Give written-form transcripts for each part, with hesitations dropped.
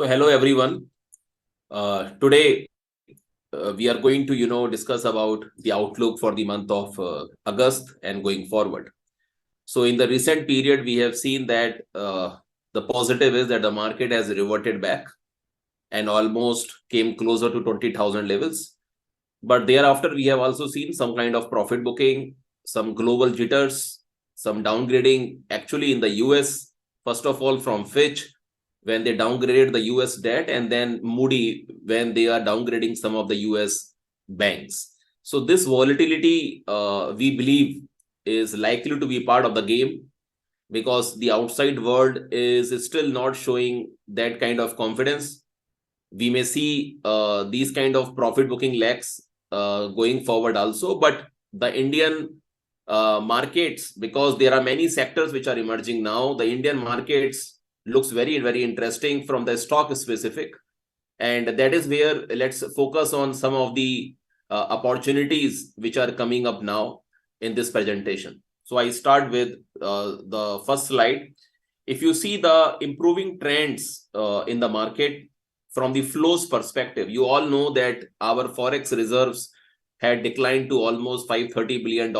So hello everyone. Today we are going to discuss about the outlook for the month of August and going forward. So in the recent period, we have seen that the positive is that the market has reverted back and almost came closer to 20,000 levels. But thereafter, we have also seen some kind of profit booking, some global jitters, some downgrading. Actually, in the US, first of all, from Fitch, when they downgraded the US debt, and then Moody when they are downgrading some of the US banks. So this volatility, we believe, is likely to be part of the game because the outside world is still not showing that kind of confidence. We may see these kind of profit booking lags going forward also, but the Indian markets, because there are many sectors which are emerging now, the Indian markets looks very, very interesting from the stock specific. And that is where let's focus on some of the opportunities which are coming up now in this presentation. So I start with the first slide. If you see the improving trends in the market from the flows perspective, you all know that our forex reserves had declined to almost $530 billion,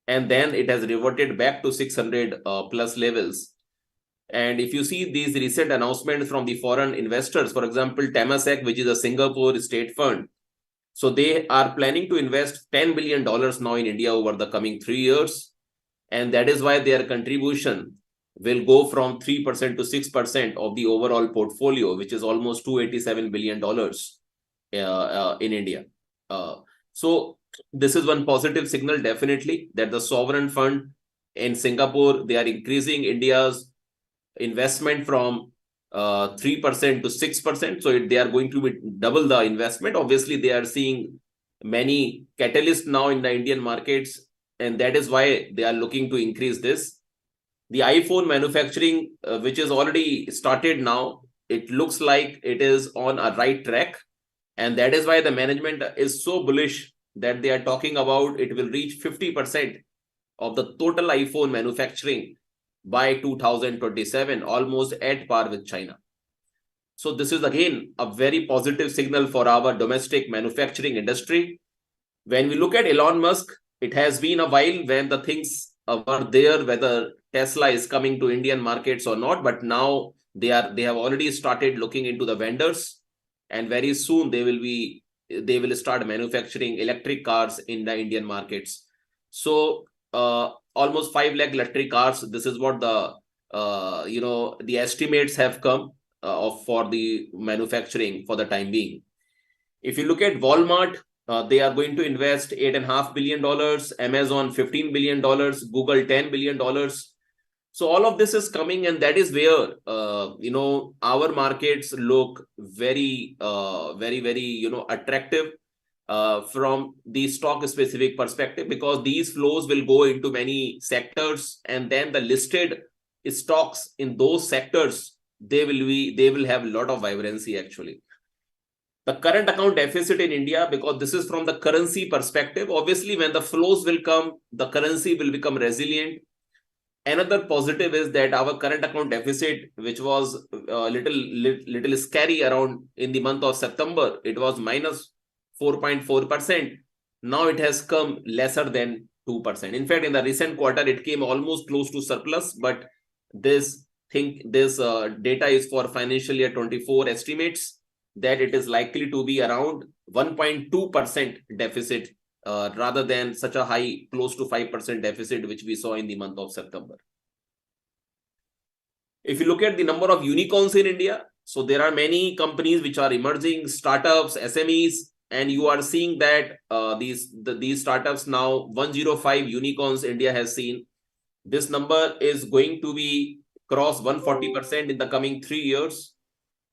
and then it has reverted back to 600 plus levels. And if you see these recent announcements from the foreign investors, for example, Temasek, which is a Singapore state fund, so they are planning to invest $10 billion now in India over the coming 3 years. And that is why their contribution will go from 3% to 6% of the overall portfolio, which is almost $287 billion in India. So this is one positive signal, definitely, that the sovereign fund in Singapore, they are increasing India's investment from 3% to 6%. So they are going to be double the investment. Obviously, they are seeing many catalysts now in the Indian markets, and that is why they are looking to increase this. The iPhone manufacturing, which is already started now, it looks like it is on a right track. And that is why the management is so bullish that they are talking about it will reach 50% of the total iPhone manufacturing by 2027, almost at par with China. So this is again a very positive signal for our domestic manufacturing industry. When we look at Elon Musk, it has been a while when the things were there, whether Tesla is coming to Indian markets or not, but now they have already started looking into the vendors, and very soon they will start manufacturing electric cars in the Indian markets. So almost 5 lakh electric cars. This is what the the estimates have come for the manufacturing for the time being. If you look at Walmart, they are going to invest $8.5 billion, Amazon $15 billion, Google $10 billion. So all of this is coming, and that is where our markets look very, very attractive from the stock specific perspective, because these flows will go into many sectors, and then the listed stocks in those sectors, they will have a lot of vibrancy actually. The current account deficit in India, because this is from the currency perspective, obviously when the flows will come, the currency will become resilient. Another positive is that our current account deficit, which was a little scary around in the month of September, it was minus 4.4%. Now it has come lesser than 2%. In fact, in the recent quarter, it came almost close to surplus, but this data is for financial year 24 estimates that it is likely to be around 1.2% deficit rather than such a high, close to 5% deficit, which we saw in the month of September. If you look at the number of unicorns in India, so there are many companies which are emerging, startups, SMEs, and you are seeing that these startups now, 105 unicorns India has seen. This number is going to be cross 140% in the coming 3 years.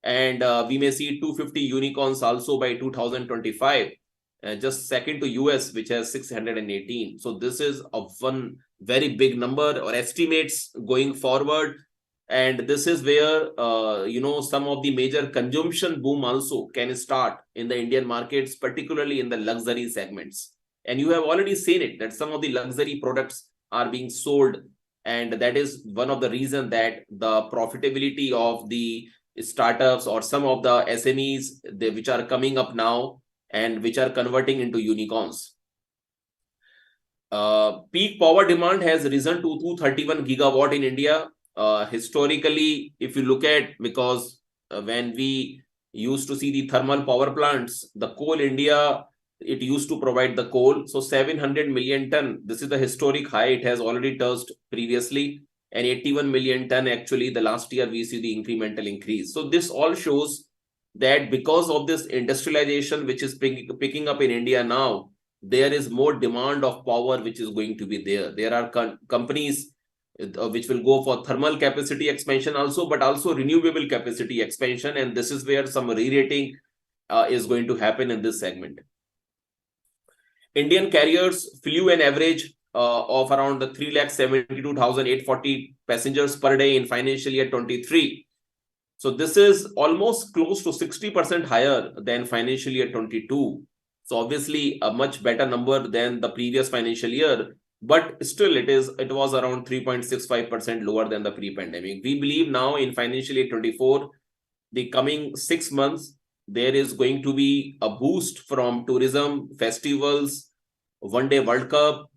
And we may see 250 unicorns also by 2025, just second to US, which has 618. So this is a one very big number or estimates going forward. And this is where some of the major consumption boom also can start in the Indian markets, particularly in the luxury segments. And you have already seen it, that some of the luxury products are being sold, and that is one of the reasons that the profitability of the startups or some of the SMEs which are coming up now and which are converting into unicorns. Peak power demand has risen to 231 gigawatt in India. Historically, if you look at, because when we used to see the thermal power plants, the Coal India, it used to provide the coal. So 700 million ton, this is the historic high it has already touched previously. And 81 million ton, actually, the last year we see the incremental increase. So this all shows that because of this industrialization, which is picking up in India now, there is more demand of power which is going to be there. There are companies which will go for thermal capacity expansion also, but also renewable capacity expansion. And this is where some re-rating is going to happen in this segment. Indian carriers flew an average of around 3,72,840 passengers per day in financial year 23. So this is almost close to 60% higher than financial year 22. So obviously a much better number than the previous financial year, but still it was around 3.65% lower than the pre-pandemic. We believe now in financial year 24, the coming 6 months, there is going to be a boost from tourism, festivals, One Day World Cup.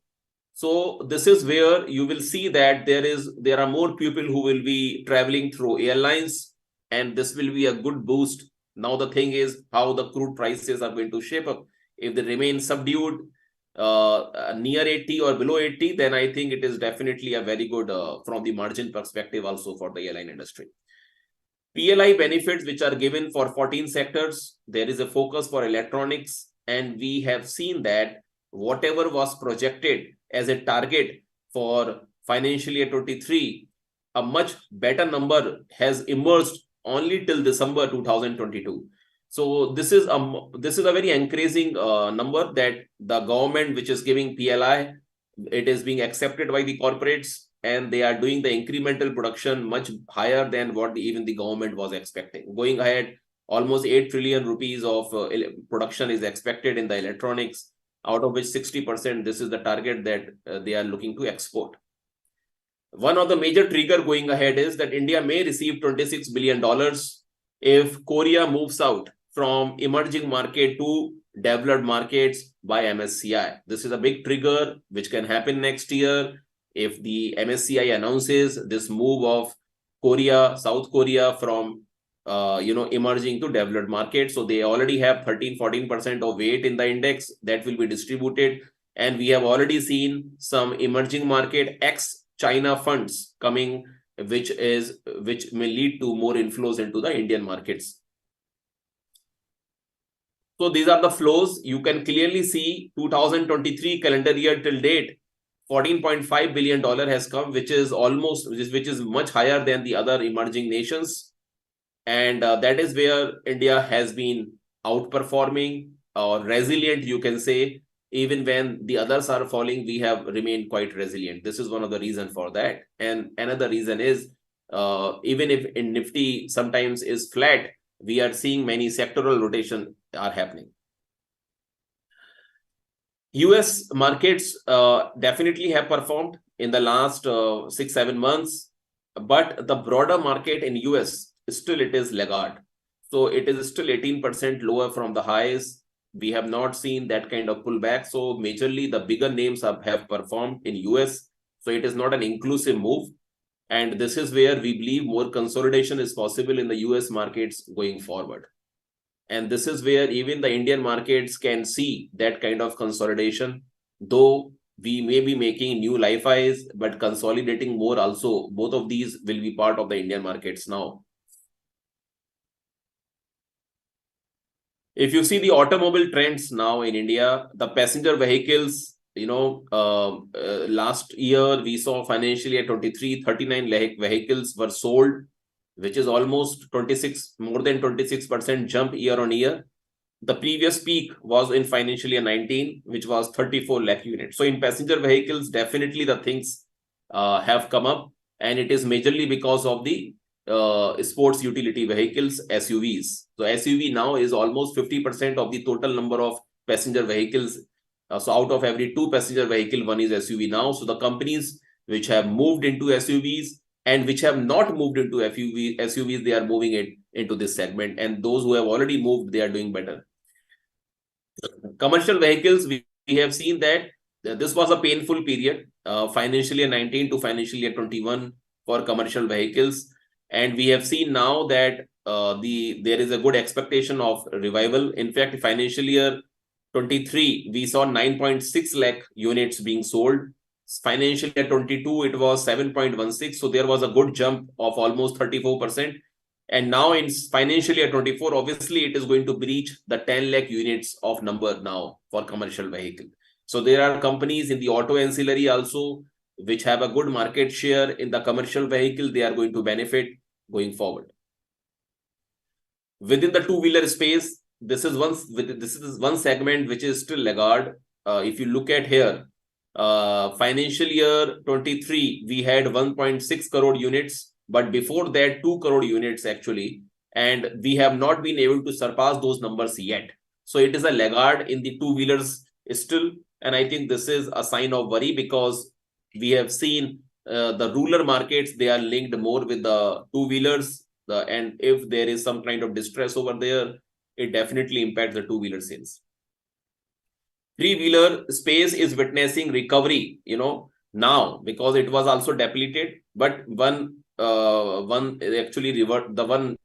So this is where you will see that there are more people who will be traveling through airlines, and this will be a good boost. Now the thing is how the crude prices are going to shape up. If they remain subdued, near 80 or below 80, then I think it is definitely a very good from the margin perspective also for the airline industry. PLI benefits which are given for 14 sectors. There is a focus for electronics, and we have seen that whatever was projected as a target for financial year 23, a much better number has emerged only till December 2022. So this is a very encouraging number that the government, which is giving PLI, it is being accepted by the corporates, and they are doing the incremental production much higher than what even the government was expecting. Going ahead, almost 8 trillion rupees of production is expected in the electronics, out of which 60%, this is the target that they are looking to export. One of the major trigger going ahead is that India may receive $26 billion if Korea moves out from emerging market to developed markets by MSCI. This is a big trigger which can happen next year if the MSCI announces this move of Korea, South Korea from emerging to developed markets. So they already have 13-14% of weight in the index that will be distributed, and we have already seen some emerging market ex-China funds coming, which may lead to more inflows into the Indian markets. So these are the flows. You can clearly see 2023 calendar year till date, $14.5 billion has come, which is much higher than the other emerging nations. And that is where India has been outperforming or resilient, you can say. Even when the others are falling, we have remained quite resilient. This is one of the reasons for that. And another reason is, even if in Nifty sometimes is flat, we are seeing many sectoral rotation are happening. US markets definitely have performed in the last 6-7 months, but the broader market in US, still it is laggard. So it is still 18% lower from the highs. We have not seen that kind of pullback. So majorly the bigger names have performed in US. So it is not an inclusive move. And this is where we believe more consolidation is possible in the US markets going forward. And this is where even the Indian markets can see that kind of consolidation, though we may be making new life highs, but consolidating more also. Both of these will be part of the Indian markets now. If you see the automobile trends now in India, the passenger vehicles, last year we saw financial year 23, 39 vehicles were sold, which is almost more than 26% jump year on year. The previous peak was in financial year 19, which was 34 lakh units. So in passenger vehicles, definitely the things have come up, and it is majorly because of the sports utility vehicles, SUVs. So SUV now is almost 50% of the total number of passenger vehicles. So out of every 2 passenger vehicle, 1 is SUV now. So the companies which have moved into SUVs, and which have not moved into SUVs, they are moving it into this segment. And those who have already moved, they are doing better. Commercial vehicles, we have seen that this was a painful period, financial year 19 to financial year 21 for commercial vehicles. And we have seen now that there is a good expectation of revival. In fact, financial year 23, we saw 9.6 lakh units being sold. Financial year 22, it was 7.16. So there was a good jump of almost 34%. And now in financial year 24, obviously, it is going to breach the 10 lakh units of number now for commercial vehicle. So there are companies in the auto ancillary also, which have a good market share in the commercial vehicle. They are going to benefit going forward. Within the two-wheeler space, this is one segment which is still laggard. If you look at here, financial year 23, we had 1.6 crore units, but before that, 2 crore units actually. And we have not been able to surpass those numbers yet. So it is a laggard in the two-wheelers still. And I think this is a sign of worry, because we have seen the rural markets, they are linked more with the two-wheelers. And if there is some kind of distress over there, it definitely impacts the two-wheeler sales. Three-wheeler space is witnessing recovery, now, because it was also depleted. But one actually revert the one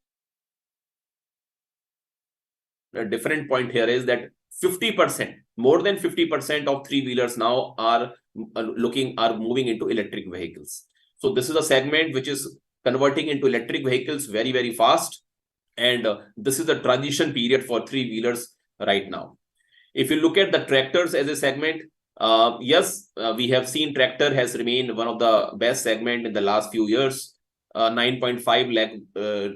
different point here is that 50%, more than 50% of three-wheelers now are moving into electric vehicles. So this is a segment which is converting into electric vehicles very, very fast. And this is the transition period for three-wheelers right now. If you look at the tractors as a segment, yes, we have seen tractor has remained one of the best segment in the last few years. 9.5 lakh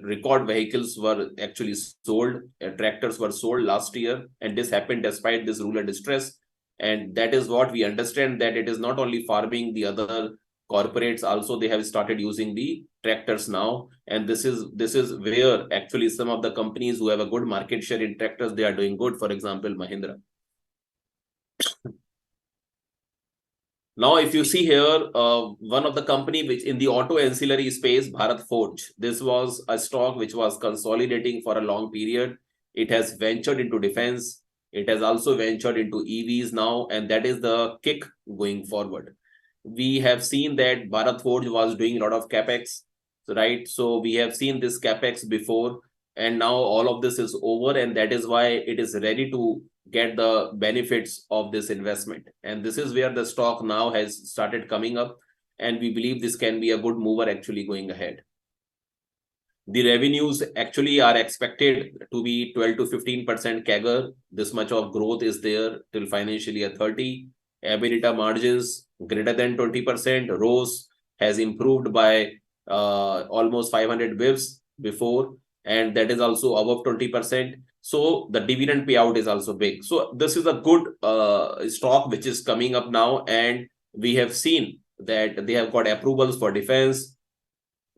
record vehicles were actually sold. Tractors were sold last year, and this happened despite this rural distress. And that is what we understand, that it is not only farming, the other corporates also, they have started using the tractors now. And this is where actually some of the companies who have a good market share in tractors, they are doing good. For example, Mahindra. Now, if you see here, one of the company which in the auto ancillary space, Bharat Forge, this was a stock which was consolidating for a long period. It has ventured into defense. It has also ventured into EVs now, and that is the kick going forward. We have seen that Bharat Forge was doing a lot of Capex, right? So we have seen this Capex before, and now all of this is over, and that is why it is ready to get the benefits of this investment. And this is where the stock now has started coming up, and we believe this can be a good mover actually going ahead. The revenues actually are expected to be 12 to 15% CAGR. This much of growth is there till financial year 30. EBITDA margins greater than 20%. ROS has improved by almost 500 bps before, and that is also above 20%. So the dividend payout is also big. So this is a good stock which is coming up now, and we have seen that they have got approvals for defense.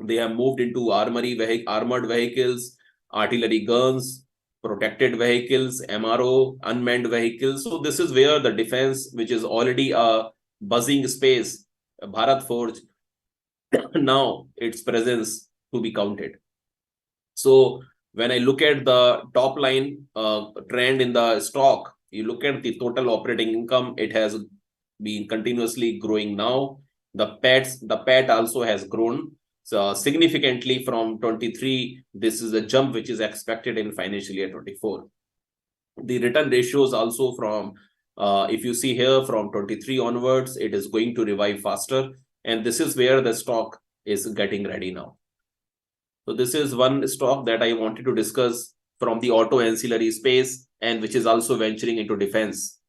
They have moved into armored vehicles, artillery guns, protected vehicles, MRO, unmanned vehicles. So this is where the defense, which is already a buzzing space, Bharat Forge, now its presence to be counted. So when I look at the top line trend in the stock, you look at the total operating income, it has been continuously growing now. The PAT also has grown significantly from 23. This is a jump which is expected in financial year 24. The return ratios also from, if you see here from 23 onwards, it is going to revive faster. And this is where the stock is getting ready now. So this is one stock that I wanted to discuss from the auto ancillary space, and which is also venturing into defense.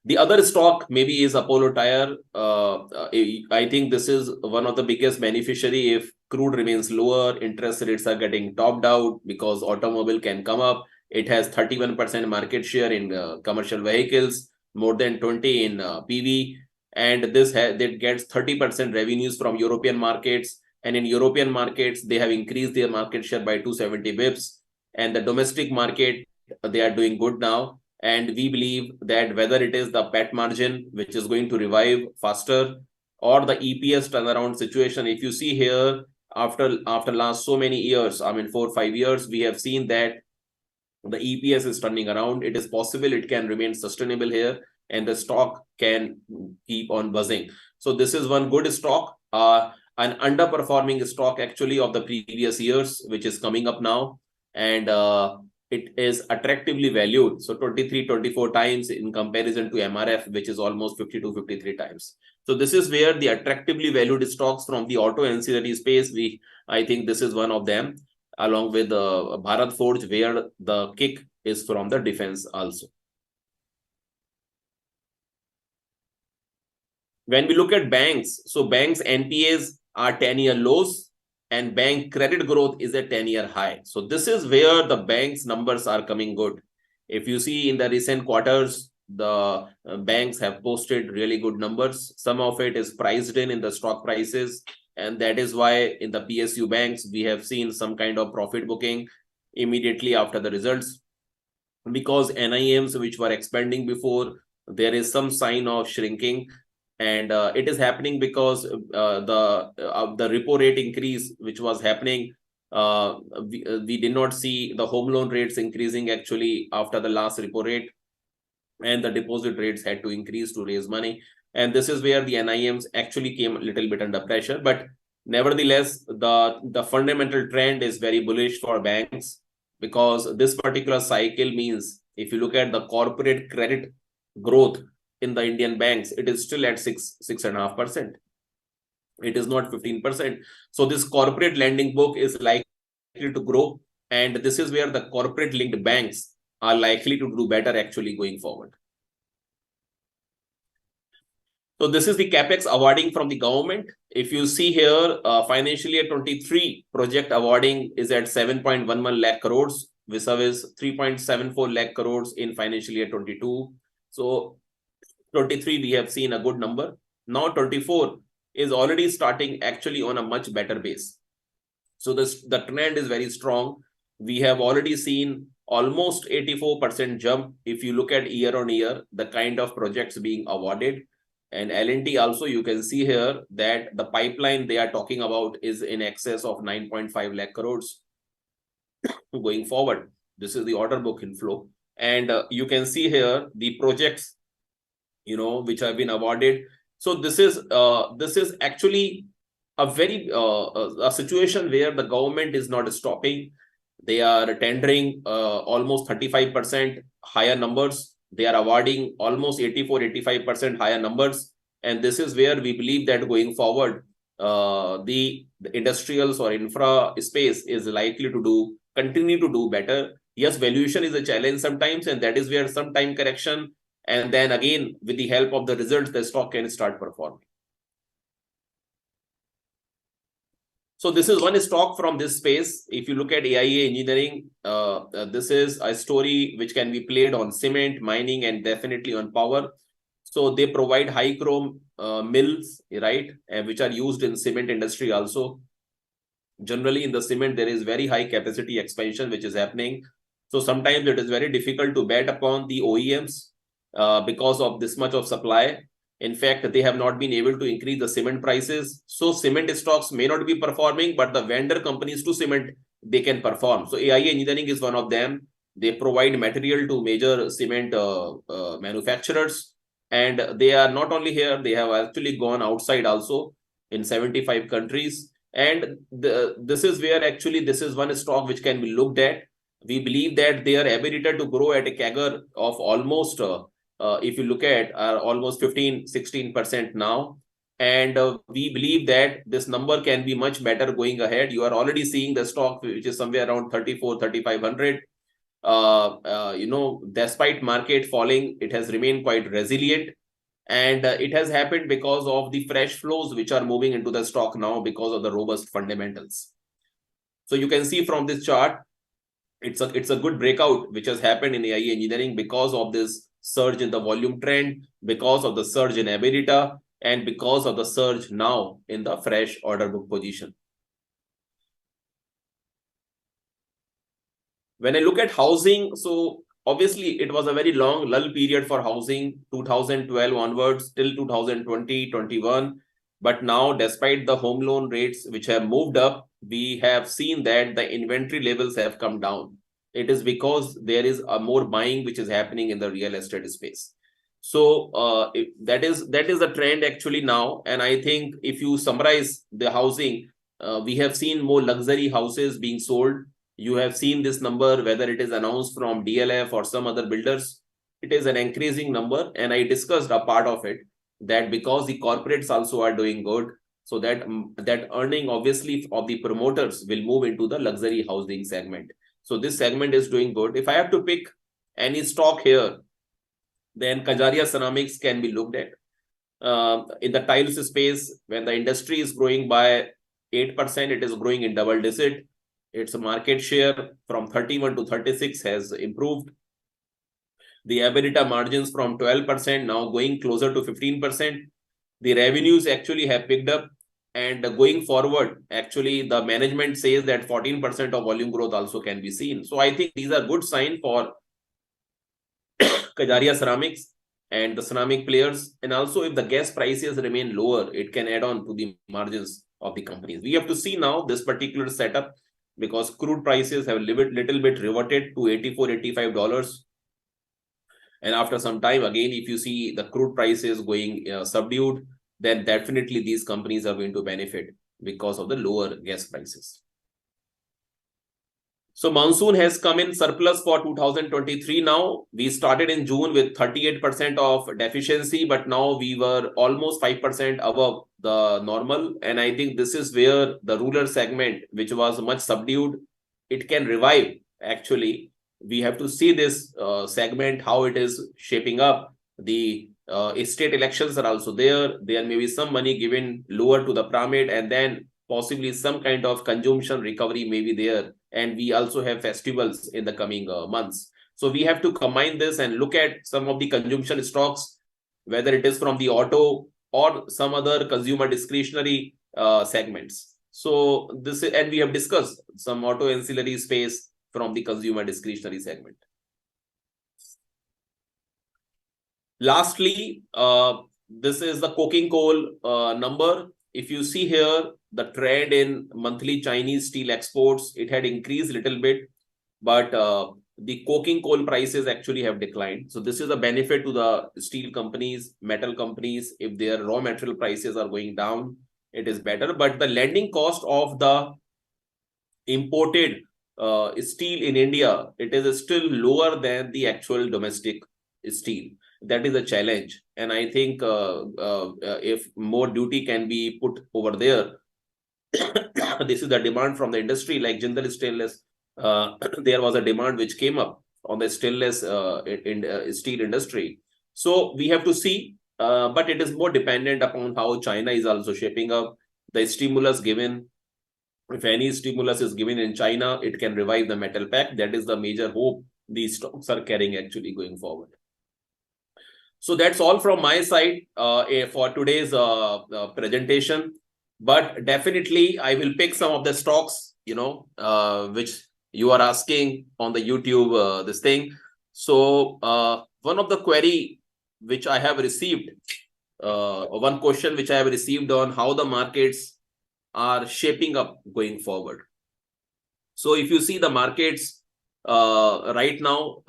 The other stock maybe is Apollo Tyre. I think this is one of the biggest beneficiary if crude remains lower, interest rates are getting topped out because automobile can come up. It has 31% market share in commercial vehicles, more than 20 in PV, and that gets 30% revenues from European markets. And in European markets, they have increased their market share by 270 bips. And the domestic market, they are doing good now. And we believe that whether it is the PAT margin, which is going to revive faster, or the EPS turnaround situation. If you see here, after last so many years, I mean 4-5 years, we have seen that the EPS is turning around. It is possible it can remain sustainable here, and the stock can keep on buzzing. So this is one good stock, an underperforming stock actually of the previous years, which is coming up now, and it is attractively valued. So 23-24 times in comparison to MRF, which is almost 52-53 times. So this is where the attractively valued stocks from the auto ancillary space, I think this is one of them, along with Bharat Forge, where the kick is from the defense also. When we look at banks, so banks NPAs are 10-year lows, and bank credit growth is a 10-year high. So this is where the bank's numbers are coming good. If you see in the recent quarters, the banks have posted really good numbers. Some of it is priced in the stock prices, and that is why in the PSU banks, we have seen some kind of profit booking immediately after the results. Because NIMs, which were expanding before, there is some sign of shrinking. And it is happening because the repo rate increase, which was happening, we did not see the home loan rates increasing actually after the last repo rate, and the deposit rates had to increase to raise money. And this is where the NIMs actually came a little bit under pressure. But nevertheless, the fundamental trend is very bullish for banks, because this particular cycle means, if you look at the corporate credit growth in the Indian banks, it is still at 6.5%. It is not 15%. So this corporate lending book is likely to grow, and this is where the corporate linked banks are likely to do better actually going forward. So this is the Capex awarding from the government. If you see here, financial year 23 project awarding is at 7.11 lakh crores, vis-a-vis 3.74 lakh crores in financial year 22. So 23 we have seen a good number. Now 24 is already starting actually on a much better base. So the trend is very strong. We have already seen almost 84% jump if you look at year on year, the kind of projects being awarded. And L&T also, you can see here that the pipeline they are talking about is in excess of 9.5 lakh crores going forward. This is the order book inflow. And you can see here the projects, which have been awarded. So this is actually a very a situation where the government is not stopping. They are tendering almost 35% higher numbers. They are awarding almost 84-85% higher numbers. And this is where we believe that going forward, the industrials or infra space is likely to continue to do better. Yes, valuation is a challenge sometimes, and that is where some time correction, and then again, with the help of the results, the stock can start performing. So this is one stock from this space. If you look at AIA Engineering, this is a story which can be played on cement, mining, and definitely on power. So they provide high chrome mills, right, which are used in cement industry also. Generally in the cement, there is very high capacity expansion which is happening. So sometimes it is very difficult to bet upon the OEMs because of this much of supply. In fact, they have not been able to increase the cement prices. So cement stocks may not be performing, but the vendor companies to cement, they can perform. So AIA Engineering is one of them. They provide material to major cement manufacturers. And they are not only here, they have actually gone outside also in 75 countries. And this is where actually this is one stock which can be looked at. We believe that their ability to grow at a CAGR of almost if you look at almost 15-16% now. And we believe that this number can be much better going ahead. You are already seeing the stock, which is somewhere around 34-3500. Despite market falling, it has remained quite resilient. And it has happened because of the fresh flows which are moving into the stock now because of the robust fundamentals. So you can see from this chart, it's a good breakout which has happened in AIA Engineering because of this surge in the volume trend, because of the surge in EBITDA, and because of the surge now in the fresh order book position. When I look at housing, so obviously it was a very long lull period for housing, 2012 onwards till 2020-21. But now, despite the home loan rates which have moved up, we have seen that the inventory levels have come down. It is because there is a more buying which is happening in the real estate space. So that is the trend actually now. And I think if you summarize the housing, we have seen more luxury houses being sold. You have seen this number, whether it is announced from DLF or some other builders. It is an increasing number. And I discussed a part of it, that because the corporates also are doing good, so that earning obviously of the promoters will move into the luxury housing segment. So this segment is doing good. If I have to pick any stock here, then Kajaria Ceramics can be looked at. In the tiles space, when the industry is growing by 8%, it is growing in double digit. Its market share from 31 to 36 has improved. The EBITDA margins from 12% now going closer to 15%. The revenues actually have picked up, and going forward, actually the management says that 14% of volume growth also can be seen. So I think these are good signs for Kajaria Ceramics and the ceramic players. And also, if the gas prices remain lower, it can add on to the margins of the companies. We have to see now this particular setup, because crude prices have little bit reverted to $84-85. And after some time, again, if you see the crude prices going subdued, then definitely these companies are going to benefit because of the lower gas prices. So Monsoon has come in surplus for 2023 now. We started in June with 38% of deficiency, but now we were almost 5% above the normal. And I think this is where the rural segment, which was much subdued, it can revive actually. We have to see this segment, how it is shaping up. The state elections are also there. There may be some money given lower to the pyramid, and then possibly some kind of consumption recovery may be there. And we also have festivals in the coming months. So we have to combine this and look at some of the consumption stocks, whether it is from the auto or some other consumer discretionary segments. So this is, and we have discussed some auto ancillary space from the consumer discretionary segment. Lastly, this is the coking coal number. If you see here, the trend in monthly Chinese steel exports, it had increased a little bit, but the coking coal prices actually have declined. So this is a benefit to the steel companies, metal companies. If their raw material prices are going down, it is better. But the landing cost of the imported steel in India, it is still lower than the actual domestic steel. That is a challenge. And I think if more duty can be put over there, this is the demand from the industry, like Jindal Stainless. There was a demand which came up on the stainless steel industry. So we have to see, but it is more dependent upon how China is also shaping up. The stimulus given, if any stimulus is given in China, it can revive the metal pack. That is the major hope these stocks are carrying actually going forward. So that's all from my side for today's presentation. But definitely, I will pick some of the stocks, which you are asking on the YouTube, this thing. So one of the query which I have received, one question which I have received on how the markets are shaping up going forward. So if you see the markets right now,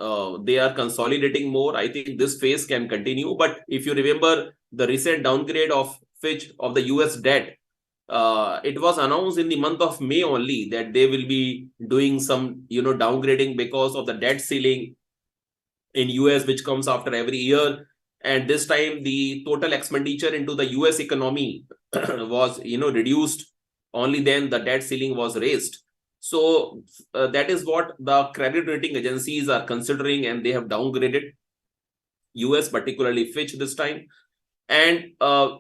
they are consolidating more. I think this phase can continue. But if you remember the recent downgrade of Fitch of the US debt, it was announced in the month of May only that they will be doing some, downgrading because of the debt ceiling in US, which comes after every year. And this time the total expenditure into the US economy was, reduced. Only then the debt ceiling was raised. So that is what the credit rating agencies are considering, and they have downgraded US, particularly Fitch this time. And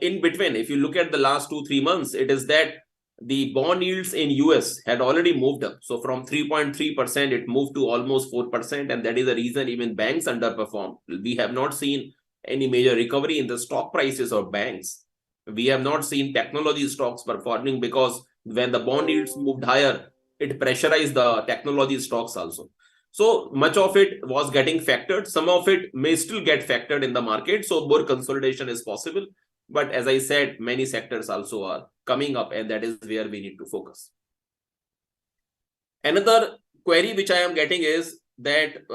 in between, if you look at the last 2-3 months, it is that the bond yields in US had already moved up. So from 3.3%, it moved to almost 4%. And that is the reason even banks underperformed. We have not seen any major recovery in the stock prices of banks. We have not seen technology stocks performing, because when the bond yields moved higher, it pressurized the technology stocks also. So much of it was getting factored. Some of it may still get factored in the market. So more consolidation is possible. But as I said, many sectors also are coming up, and that is where we need to focus. Another query which I am getting is that,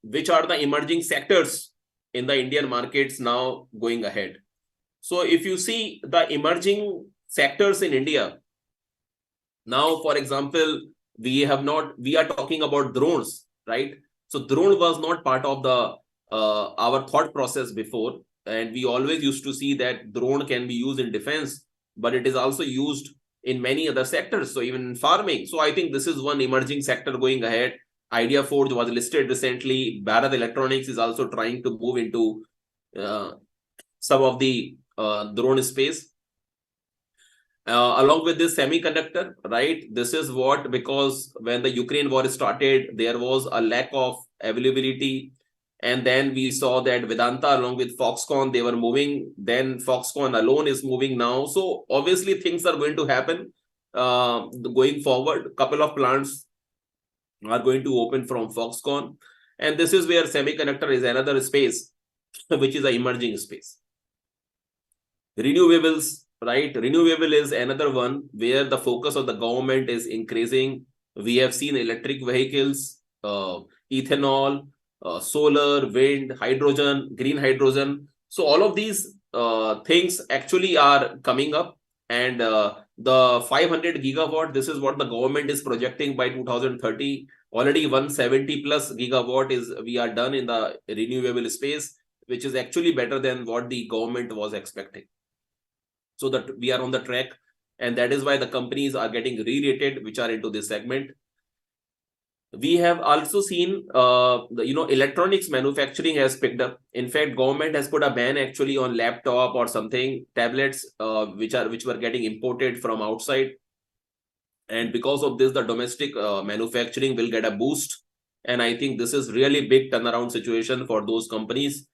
which are the emerging sectors in the Indian markets now going ahead. So if you see the emerging sectors in India, now, for example, we are talking about drones, right? So drone was not part of the our thought process before. And we always used to see that drone can be used in defense, but it is also used in many other sectors. So even in farming. So I think this is one emerging sector going ahead. Idea Forge was listed recently. Bharat Electronics is also trying to move into some of the drone space. Along with this semiconductor, right? This is what, because when the Ukraine war started, there was a lack of availability. And then we saw that Vedanta along with Foxconn, they were moving. Then Foxconn alone is moving now. So obviously things are going to happen going forward. A couple of plants are going to open from Foxconn. And this is where semiconductor is another space, which is an emerging space. Renewables, right? Renewable is another one where the focus of the government is increasing. We have seen electric vehicles, ethanol, solar, wind, hydrogen, green hydrogen. So all of these things actually are coming up. And the 500 gigawatt, this is what the government is projecting by 2030. Already 170 plus gigawatt is we are done in the renewable space, which is actually better than what the government was expecting. So that we are on the track, and that is why the companies are getting re-rated, which are into this segment. We have also seen, electronics manufacturing has picked up. In fact, government has put a ban actually on laptop or something, tablets, which were getting imported from outside. And because of this, the domestic manufacturing will get a boost. And I think this is really big turnaround situation for those companies.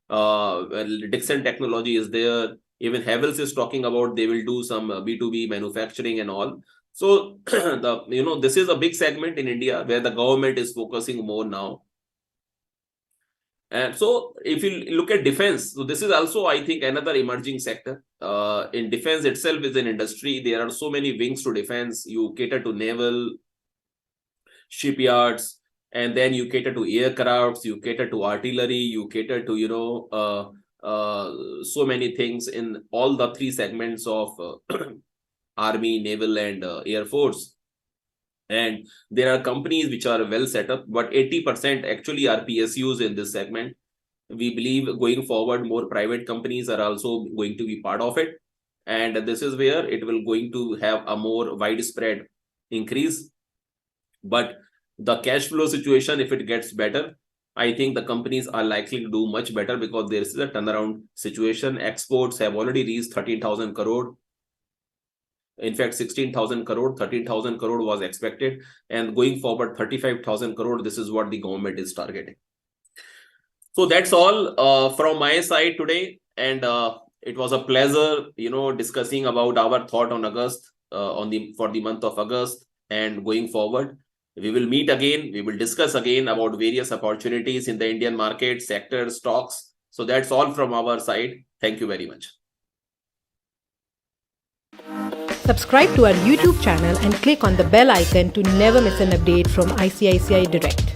Dixon Technology is there. Even Havels is talking about they will do some B2B manufacturing and all. So this is a big segment in India where the government is focusing more now. And so if you look at defense, so this is also, I think, another emerging sector. In defense itself is an industry. There are so many wings to defense. You cater to naval, shipyards, and then you cater to aircrafts, you cater to artillery, you cater to, so many things in all the three segments of Army, Naval, and Air Force. And there are companies which are well set up, but 80% actually are PSUs in this segment. We believe going forward, more private companies are also going to be part of it. And this is where it will going to have a more widespread increase. But the cash flow situation, if it gets better, I think the companies are likely to do much better because there is a turnaround situation. Exports have already reached 13,000 crore. In fact, 16,000 crore, 13,000 crore was expected. And going forward, 35,000 crore, this is what the government is targeting. So that's all from my side today. And it was a pleasure, discussing about our thought on August, for the month of August and going forward. We will meet again. We will discuss again about various opportunities in the Indian market, sectors, stocks. So that's all from our side. Thank you very much. Subscribe to our YouTube channel and click on the bell icon to never miss an update from ICICI Direct.